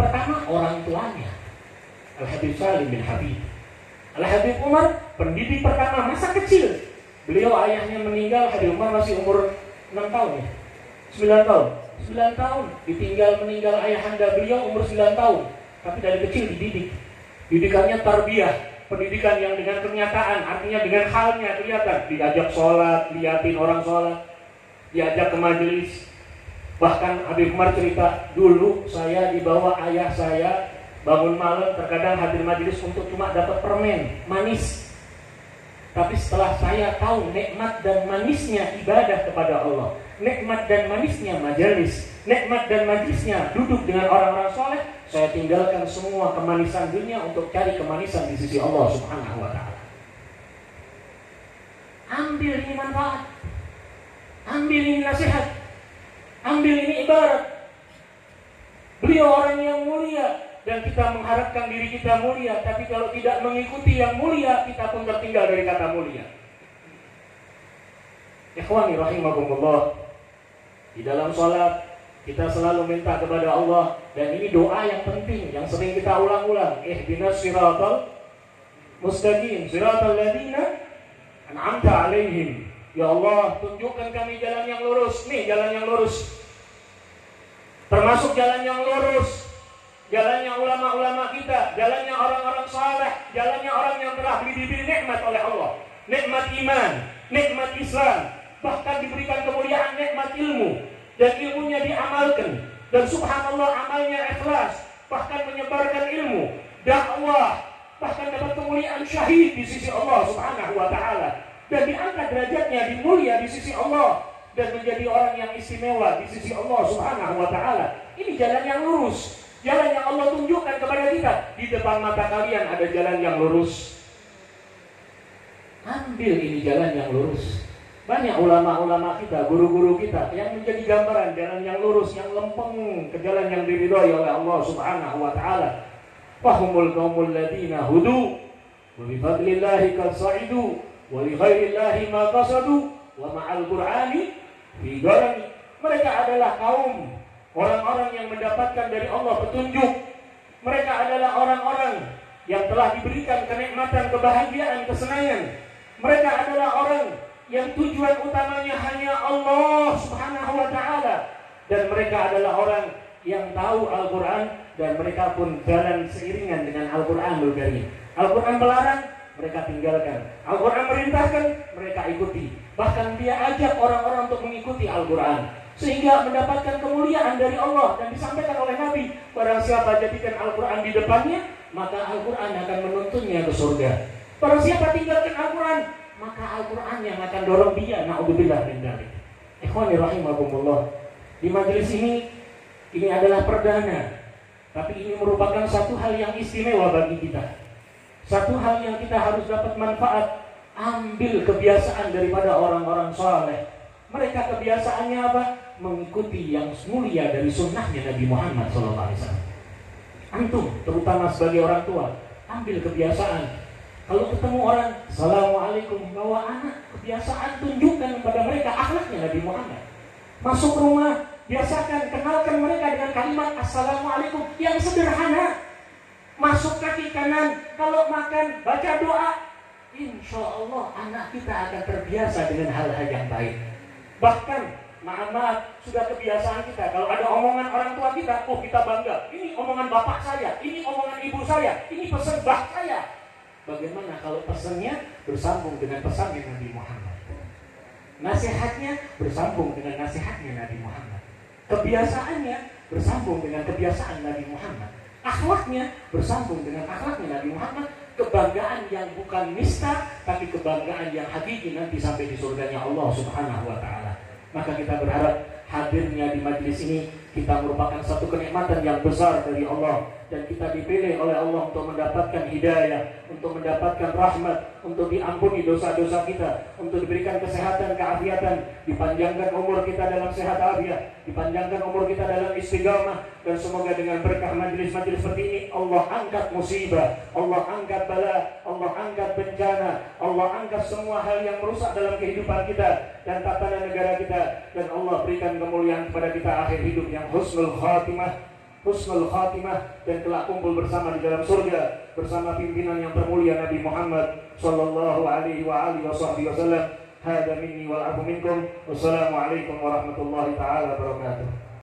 pertama orang tuanya, Al-Habib Salim bin Habib. Al-Habib Umar pendidik pertama masa kecil. Beliau ayahnya meninggal, Habib Umar masih umur 6 tahun ya? 9 tahun. 9 tahun ditinggal meninggal ayahanda beliau umur 9 tahun. Tapi dari kecil dididik. Didikannya tarbiyah, pendidikan yang dengan kenyataan, artinya dengan halnya kelihatan. Diajak sholat, liatin orang sholat, diajak ke majelis. Bahkan Habib Umar cerita, dulu saya dibawa ayah saya bangun malam, terkadang hadir majelis untuk cuma dapat permen manis. Tapi setelah saya tahu nikmat dan manisnya ibadah kepada Allah, nikmat dan manisnya majelis, nikmat dan majelisnya duduk dengan orang-orang soleh, saya tinggalkan semua kemanisan dunia untuk cari kemanisan di sisi Allah Subhanahu wa ta'ala. Ambil ini manfaat, ambil ini nasihat, ambil ini ibarat. Beliau orang yang mulia, dan kita mengharapkan diri kita mulia, tapi kalau tidak mengikuti yang mulia, kita pun tertinggal dari kata mulia. Ikhwani rahimakumullah, di dalam sholat kita selalu minta kepada Allah, dan ini doa yang penting yang sering kita ulang-ulang. Ihdinas siratal mustaqim, siratal ladzina an'amta alaihim. Ya Allah, tunjukkan kami jalan yang lurus. Nih jalan yang lurus, termasuk jalan yang lurus, jalannya ulama-ulama kita, jalannya orang-orang saleh, jalannya orang yang telah diberi nikmat oleh Allah, nikmat iman, nikmat Islam, bahkan diberikan kemuliaan nikmat ilmu, dan ilmunya diamalkan, dan subhanallah amalnya ikhlas, bahkan menyebarkan ilmu, dakwah, bahkan dapat kemuliaan syahid di sisi Allah Subhanahu wa ta'ala, dan diangkat derajatnya, dimulia di sisi Allah, dan menjadi orang yang istimewa di sisi Allah Subhanahu wa ta'ala. Ini jalan yang lurus, jalan yang Allah tunjukkan kepada kita. Di depan mata kalian ada jalan yang lurus, ambil ini jalan yang lurus. Banyak ulama-ulama kita, guru-guru kita yang menjadi gambaran jalan yang lurus, yang lempeng ke jalan yang diridhai oleh Allah Subhanahu wa ta'ala. Fahumul qaumul ladina hudu wa bi fadlillahi qasaidu wa li ghairillahi ma qasadu wa ma'al qur'ani fi garani. Mereka adalah kaum, orang-orang yang mendapatkan dari Allah petunjuk. Mereka adalah orang-orang yang telah diberikan kenikmatan, kebahagiaan, kesenangan. Mereka adalah orang yang tujuan utamanya hanya Allah Subhanahu wa ta'ala. Dan mereka adalah orang yang tahu Al-Quran, dan mereka pun jalan seiringan dengan Al-Quranul Karim. Al-Quran melarang, mereka tinggalkan. Al-Quran merintahkan, mereka ikuti. Bahkan dia ajak orang-orang untuk mengikuti Al-Quran, sehingga mendapatkan kemuliaan dari Allah. Dan disampaikan oleh Nabi, barang siapa jadikan Al-Quran di depannya, maka Al-Quran akan menuntunnya ke surga. Barang siapa tinggalkan Al-Quran, maka Al-Quran yang akan dorong dia, na'udzubillah min dzalik. Ikhwani rahimakumullah, di majelis ini adalah perdana, tapi ini merupakan satu hal yang istimewa bagi kita, satu hal yang kita harus dapat manfaat. Ambil kebiasaan daripada orang-orang saleh. Mereka kebiasaannya apa? Mengikuti yang mulia dari sunnahnya Nabi Muhammad SAW. Antum, terutama sebagai orang tua, ambil kebiasaan. Kalau ketemu orang, Assalamualaikum, bawa anak, kebiasaan tunjukkan kepada mereka akhlaknya Nabi Muhammad. Masuk rumah, biasakan, kenalkan mereka dengan kalimat Assalamualaikum yang sederhana. Masuk kaki kanan, kalau makan, baca doa. Insya Allah anak kita akan terbiasa dengan hal-hal yang baik. Bahkan, maaf, sudah kebiasaan kita, kalau ada omongan orang tua kita, oh kita bangga. Ini omongan bapak saya, ini omongan ibu saya, ini pesan bah saya. Bagaimana kalau pesannya bersambung dengan pesannya Nabi Muhammad? Nasihatnya bersambung dengan nasihatnya Nabi Muhammad. Kebiasaannya bersambung dengan kebiasaan Nabi Muhammad. Akhlaknya bersambung dengan akhlaknya Nabi Muhammad. Kebanggaan yang bukan nista, tapi kebanggaan yang hakiki nanti sampai di surganya Allah Subhanahu wa ta'ala. Maka kita berharap hadirnya di majelis ini, kita merupakan satu kenikmatan yang besar dari Allah. Dan kita dipilih oleh Allah untuk mendapatkan hidayah, untuk mendapatkan rahmat, untuk diampuni dosa-dosa kita, untuk diberikan kesehatan, keafiatan, dipanjangkan umur kita dalam sehat afiat, dipanjangkan umur kita dalam istiqamah. Dan semoga dengan berkah majelis-majelis seperti ini, Allah angkat musibah, Allah angkat bala, Allah angkat bencana, Allah angkat semua hal yang merusak dalam kehidupan kita dan tatanan negara kita. Dan Allah berikan kemuliaan kepada kita akhir hidup yang husnul khatimah. husnul khatimah, dan kelak kumpul bersama di dalam surga bersama pimpinan yang termulia Nabi Muhammad sallallahu alaihi wa alihi wasallam. Hada minni wal afu minkum. Wassalamualaikum warahmatullahi taala wabarakatuh.